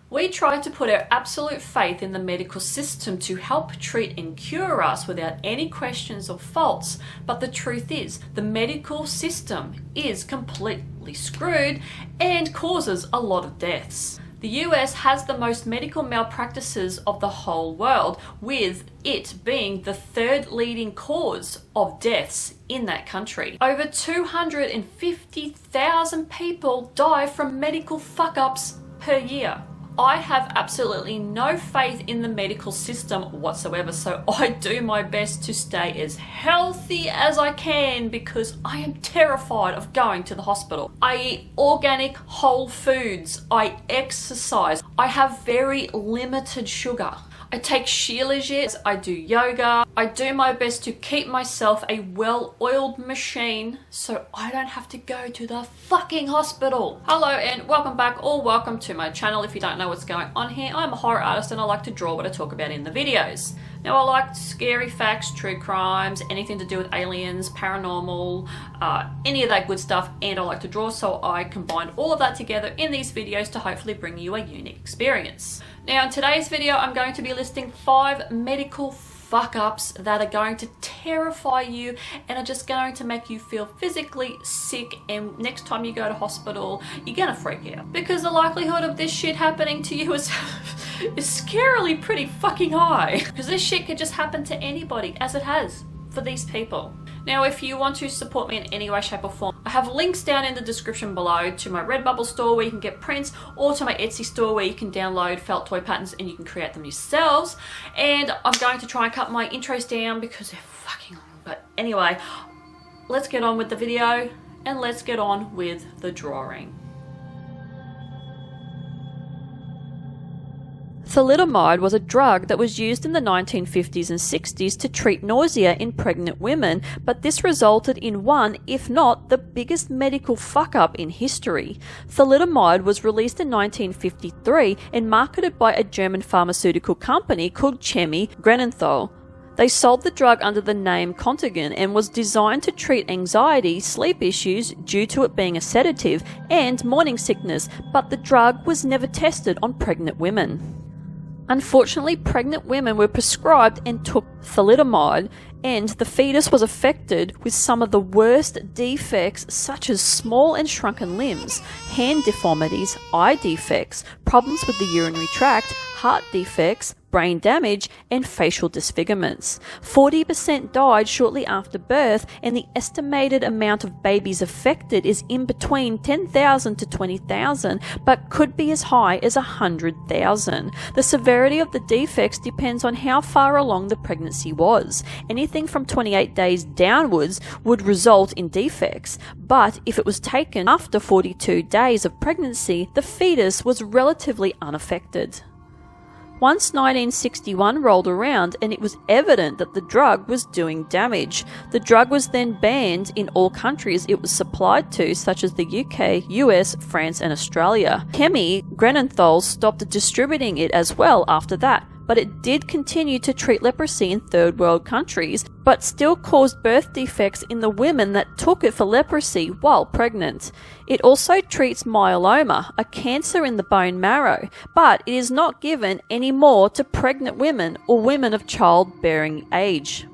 We try to put our absolute faith in the medical system to help treat and cure us without any questions or faults, but the truth is, the medical system is completely screwed and causes a lot of deaths. The US has the most medical malpractices of the whole world, with it being the third leading cause of deaths in that country. Over 250,000 people die from medical fuck-ups per year. I have absolutely no faith in the medical system whatsoever, so I do my best to stay as healthy as I can because I am terrified of going to the hospital. I eat organic whole foods, I exercise, I have very limited sugar. I take Shilajit, I do yoga, I do my best to keep myself a well-oiled machine so I don't have to go to the fucking hospital. Hello and welcome back, or welcome to my channel. If you don't know what's going on here, I'm a horror artist and I like to draw what I talk about in the videos. Now I like scary facts, true crimes, anything to do with aliens, paranormal, any of that good stuff, and I like to draw, so I combine all of that together in these videos to hopefully bring you a unique experience. Now in today's video I'm going to be listing 5 medical fuck-ups that are going to terrify you and are just going to make you feel physically sick, and next time you go to hospital you're gonna freak out because the likelihood of this shit happening to you is scarily pretty fucking high, because this shit could just happen to anybody, as it has for these people. Now if you want to support me in any way, shape or form, I have links down in the description below to my Redbubble store where you can get prints, or to my Etsy store where you can download felt toy patterns and you can create them yourselves. And I'm going to try and cut my intros down because they're fucking long. But anyway, let's get on with the video and let's get on with the drawing. Thalidomide was a drug that was used in the 1950s and 60s to treat nausea in pregnant women, but this resulted in one, if not the biggest medical fuck-up in history. Thalidomide was released in 1953 and marketed by a German pharmaceutical company called Chemie Grünenthal. They sold the drug under the name Contigan and was designed to treat anxiety, sleep issues due to it being a sedative, and morning sickness, but the drug was never tested on pregnant women. Unfortunately, pregnant women were prescribed and took thalidomide, and the fetus was affected with some of the worst defects, such as small and shrunken limbs, hand deformities, eye defects, problems with the urinary tract, heart defects, brain damage, and facial disfigurements. 40% died shortly after birth, and the estimated amount of babies affected is in between 10,000 to 20,000, but could be as high as 100,000. The severity of the defects depends on how far along the pregnancy was. Anything from 28 days downwards would result in defects, but if it was taken after 42 days of pregnancy, the fetus was relatively unaffected. Once 1961 rolled around and it was evident that the drug was doing damage, the drug was then banned in all countries it was supplied to, such as the UK, US, France and Australia. Chemie Grünenthal stopped distributing it as well after that, but it did continue to treat leprosy in third world countries, but still caused birth defects in the women that took it for leprosy while pregnant. It also treats myeloma, a cancer in the bone marrow, but it is not given anymore to pregnant women or women of childbearing age.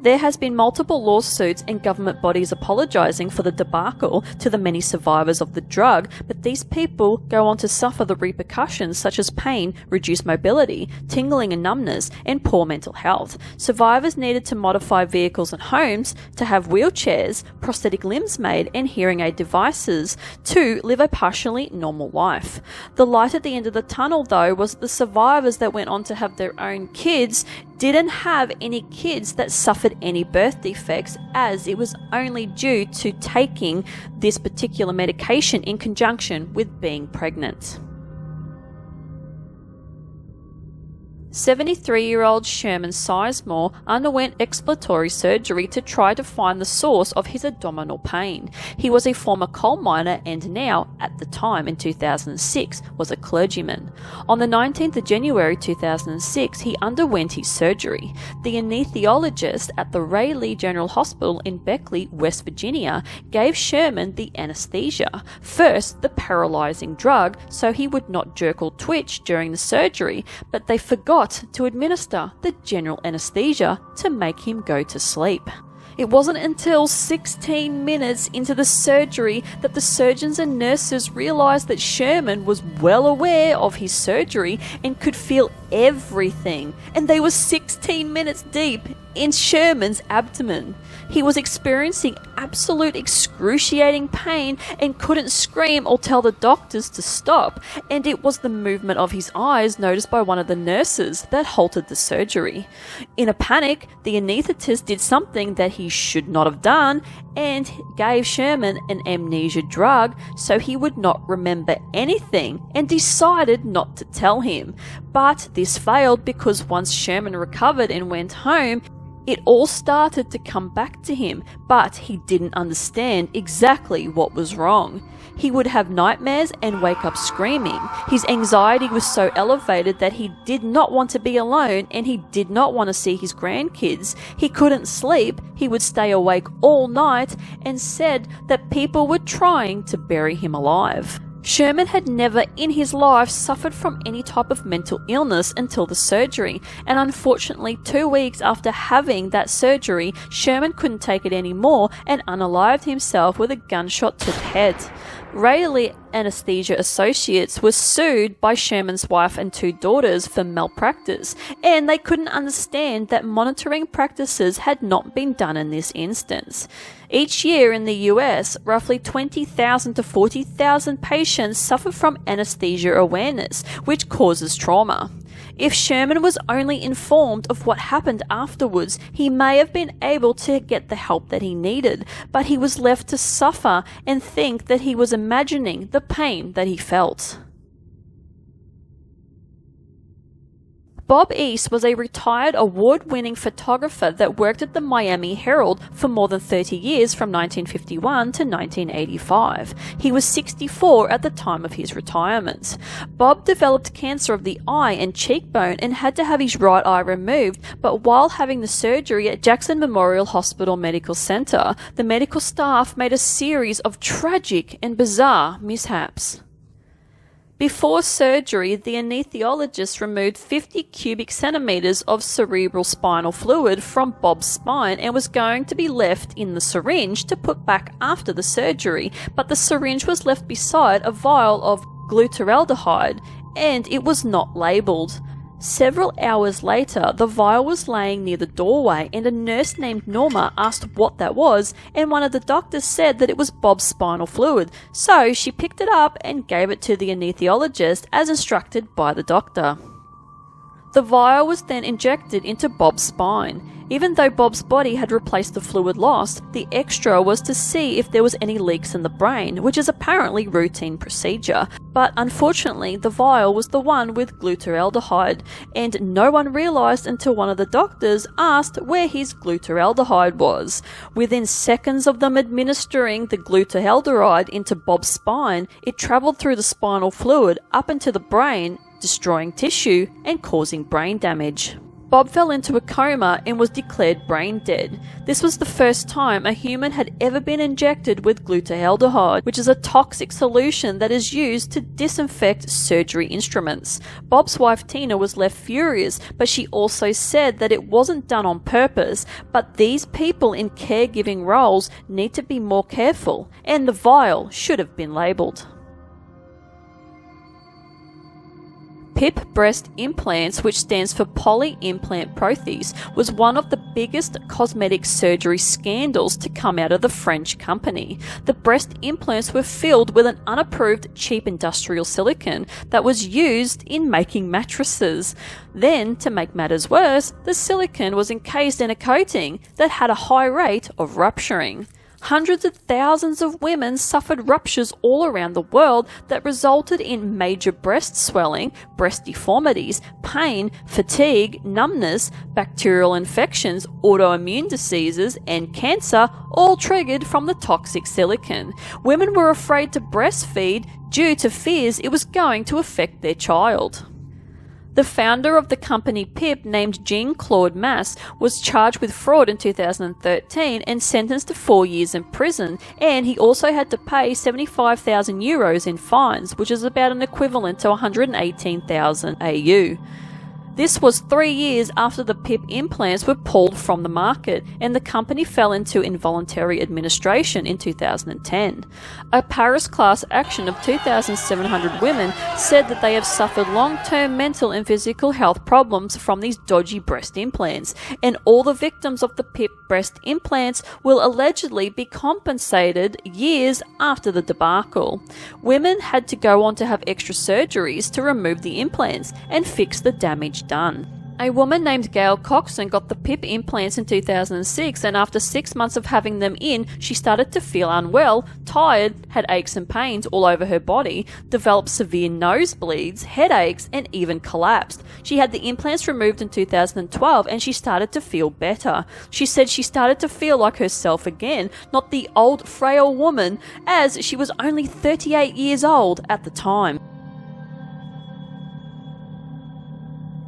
There has been multiple lawsuits and government bodies apologising for the debacle to the many survivors of the drug, but these people go on to suffer the repercussions such as pain, reduced mobility, tingling and numbness, and poor mental health. Survivors needed to modify vehicles and homes, to have wheelchairs, prosthetic limbs made, and hearing aid devices to live a partially normal life. The light at the end of the tunnel, though, was that the survivors that went on to have their own kids didn't have any kids that suffered any birth defects, as it was only due to taking this particular medication in conjunction with being pregnant. 73-year-old Sherman Sizemore underwent exploratory surgery to try to find the source of his abdominal pain. He was a former coal miner and now, at the time in 2006, was a clergyman. On the 19th of January 2006, he underwent his surgery. The anesthesiologist at the Ray Lee General Hospital in Beckley, West Virginia, gave Sherman the anesthesia. First, the paralyzing drug so he would not jerk or twitch during the surgery, but they forgot to administer the general anesthesia to make him go to sleep. It wasn't until 16 minutes into the surgery that the surgeons and nurses realized that Sherman was well aware of his surgery and could feel everything, and they were 16 minutes deep in Sherman's abdomen. He was experiencing absolute excruciating pain and couldn't scream or tell the doctors to stop, and it was the movement of his eyes noticed by one of the nurses that halted the surgery. In a panic, the anaesthetist did something that he should not have done and gave Sherman an amnesia drug so he would not remember anything, and decided not to tell him. But this failed because once Sherman recovered and went home, it all started to come back to him, but he didn't understand exactly what was wrong. He would have nightmares and wake up screaming. His anxiety was so elevated that he did not want to be alone, and he did not want to see his grandkids. He couldn't sleep, he would stay awake all night, and said that people were trying to bury him alive. Sherman had never in his life suffered from any type of mental illness until the surgery, and unfortunately 2 weeks after having that surgery, Sherman couldn't take it anymore and unalived himself with a gunshot to the head. Ray Lee Anesthesia Associates was sued by Sherman's wife and 2 daughters for malpractice, and they couldn't understand that monitoring practices had not been done in this instance. Each year in the US, roughly 20,000 to 40,000 patients suffer from anesthesia awareness, which causes trauma. If Sherman was only informed of what happened afterwards, he may have been able to get the help that he needed, but he was left to suffer and think that he was imagining the pain that he felt. Bob East was a retired award-winning photographer that worked at the Miami Herald for more than 30 years from 1951 to 1985. He was 64 at the time of his retirement. Bob developed cancer of the eye and cheekbone and had to have his right eye removed, but while having the surgery at Jackson Memorial Hospital Medical Center, the medical staff made a series of tragic and bizarre mishaps. Before surgery, the anesthesiologist removed 50 cubic centimeters of cerebral spinal fluid from Bob's spine and was going to be left in the syringe to put back after the surgery, but the syringe was left beside a vial of glutaraldehyde, and it was not labelled. Several hours later, the vial was laying near the doorway, and a nurse named Norma asked what that was, and one of the doctors said that it was Bob's spinal fluid, so she picked it up and gave it to the anesthesiologist as instructed by the doctor. The vial was then injected into Bob's spine. Even though Bob's body had replaced the fluid lost, the extra was to see if there was any leaks in the brain, which is apparently routine procedure. But unfortunately, the vial was the one with glutaraldehyde, and no one realized until one of the doctors asked where his glutaraldehyde was. Within seconds of them administering the glutaraldehyde into Bob's spine, it traveled through the spinal fluid up into the brain, destroying tissue and causing brain damage. Bob fell into a coma and was declared brain dead. This was the first time a human had ever been injected with glutaraldehyde, which is a toxic solution that is used to disinfect surgery instruments. Bob's wife Tina was left furious, but she also said that it wasn't done on purpose, but these people in caregiving roles need to be more careful, and the vial should have been labelled. PIP Breast Implants, which stands for poly-implant prothese, was one of the biggest cosmetic surgery scandals to come out of the French company. The breast implants were filled with an unapproved cheap industrial silicone that was used in making mattresses. Then, to make matters worse, the silicone was encased in a coating that had a high rate of rupturing. Hundreds of thousands of women suffered ruptures all around the world that resulted in major breast swelling, breast deformities, pain, fatigue, numbness, bacterial infections, autoimmune diseases, and cancer, all triggered from the toxic silicone. Women were afraid to breastfeed due to fears it was going to affect their child. The founder of the company PIP, named Jean-Claude Masse, was charged with fraud in 2013 and sentenced to 4 years in prison, and he also had to pay 75,000 euros in fines, which is about an equivalent to 118,000 AU. This was 3 years after the PIP implants were pulled from the market, and the company fell into involuntary administration in 2010. A Paris class action of 2,700 women said that they have suffered long-term mental and physical health problems from these dodgy breast implants, and all the victims of the PIP breast implants will allegedly be compensated years after the debacle. Women had to go on to have extra surgeries to remove the implants and fix the damage done. A woman named Gail Coxon got the PIP implants in 2006, and after 6 months of having them in, she started to feel unwell, tired, had aches and pains all over her body, developed severe nosebleeds, headaches, and even collapsed. She had the implants removed in 2012 and she started to feel better. She said she started to feel like herself again, not the old, frail woman, as she was only 38 years old at the time.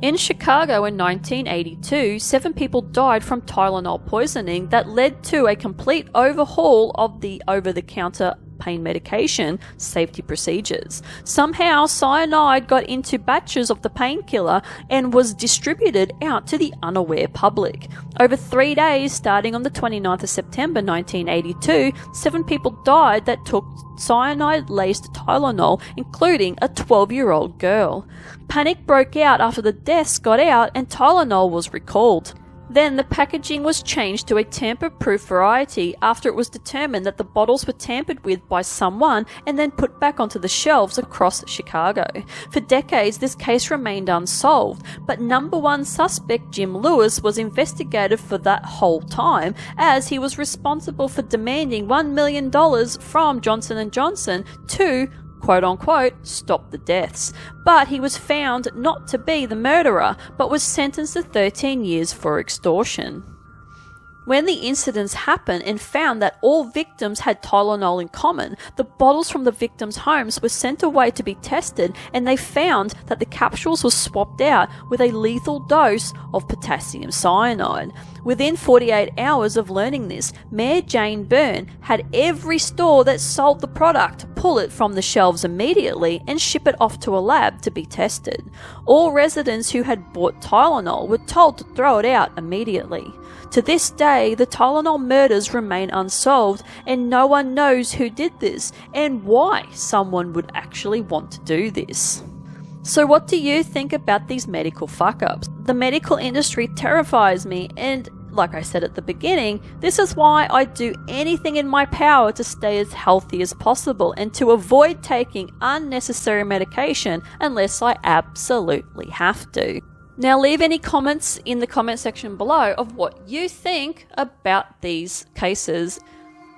In Chicago in 1982, 7 people died from Tylenol poisoning that led to a complete overhaul of the over-the-counter pain medication safety procedures. Somehow, cyanide got into batches of the painkiller and was distributed out to the unaware public. Over 3 days, starting on the 29th of September 1982, 7 people died that took cyanide-laced Tylenol, including a 12-year-old girl. Panic broke out after the deaths got out and Tylenol was recalled. Then the packaging was changed to a tamper-proof variety after it was determined that the bottles were tampered with by someone and then put back onto the shelves across Chicago. For decades, this case remained unsolved, but number one suspect Jim Lewis was investigated for that whole time, as he was responsible for demanding $1 million from Johnson & Johnson to quote-unquote, stop the deaths. But he was found not to be the murderer, but was sentenced to 13 years for extortion. When the incidents happened and found that all victims had Tylenol in common, the bottles from the victims' homes were sent away to be tested, and they found that the capsules were swapped out with a lethal dose of potassium cyanide. Within 48 hours of learning this, Mayor Jane Byrne had every store that sold the product pull it from the shelves immediately and ship it off to a lab to be tested. All residents who had bought Tylenol were told to throw it out immediately. To this day, the Tylenol murders remain unsolved, and no one knows who did this and why someone would actually want to do this. So what do you think about these medical fuck-ups? The medical industry terrifies me, and like I said at the beginning, this is why I do anything in my power to stay as healthy as possible and to avoid taking unnecessary medication unless I absolutely have to. Now leave any comments in the comment section below of what you think about these cases.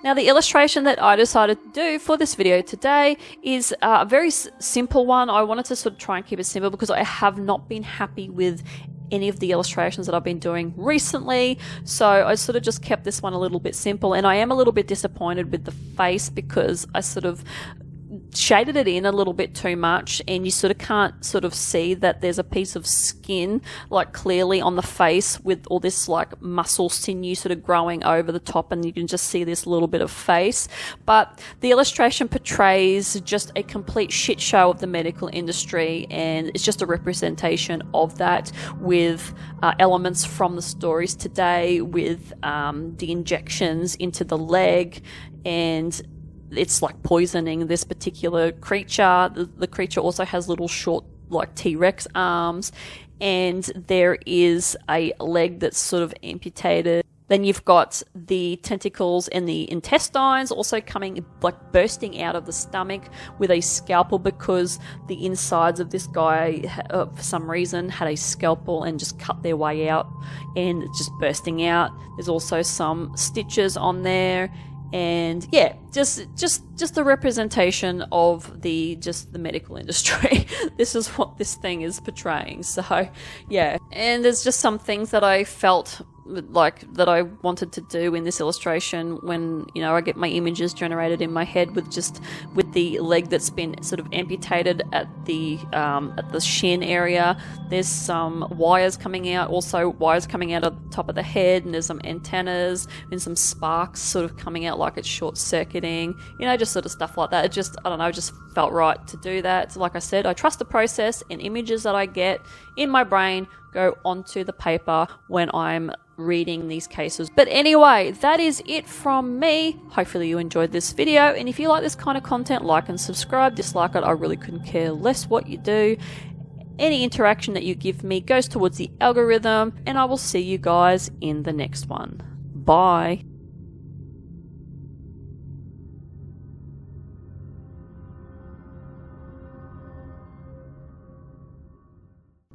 Now the illustration that I decided to do for this video today is a very simple one. I wanted to sort of try and keep it simple because I have not been happy with any of the illustrations that I've been doing recently, so I sort of just kept this one a little bit simple, and I am a little bit disappointed with the face because I sort of shaded it in a little bit too much, and you sort of can't sort of see that there's a piece of skin like clearly on the face with all this like muscle sinew sort of growing over the top, and you can just see this little bit of face. But the illustration portrays just a complete shit show of the medical industry, and it's just a representation of that with elements from the stories today, with the injections into the leg, and it's like poisoning this particular creature. The creature also has little short like T-Rex arms, and there is a leg that's sort of amputated. Then you've got the tentacles and the intestines also coming, like bursting out of the stomach with a scalpel, because the insides of this guy, for some reason, had a scalpel and just cut their way out, and it's just bursting out. There's also some stitches on there, And yeah, just the representation of the medical industry. This is what this thing is portraying. So yeah, and there's just some things that I felt like that I wanted to do in this illustration when, you know, I get my images generated in my head with the leg that's been sort of amputated at the shin area. There's some wires coming out, also wires coming out of the top of the head, and there's some antennas and some sparks sort of coming out like it's short-circuiting, you know, just sort of stuff like that. It just, I don't know, just felt right to do that. So like I said, I trust the process, and images that I get in my brain go onto the paper when I'm reading these cases. But anyway, that is it from me. Hopefully you enjoyed this video, and if you like this kind of content, like and subscribe. Dislike it, I really couldn't care less what you do. Any interaction that you give me goes towards the algorithm, and I will see you guys in the next one. Bye.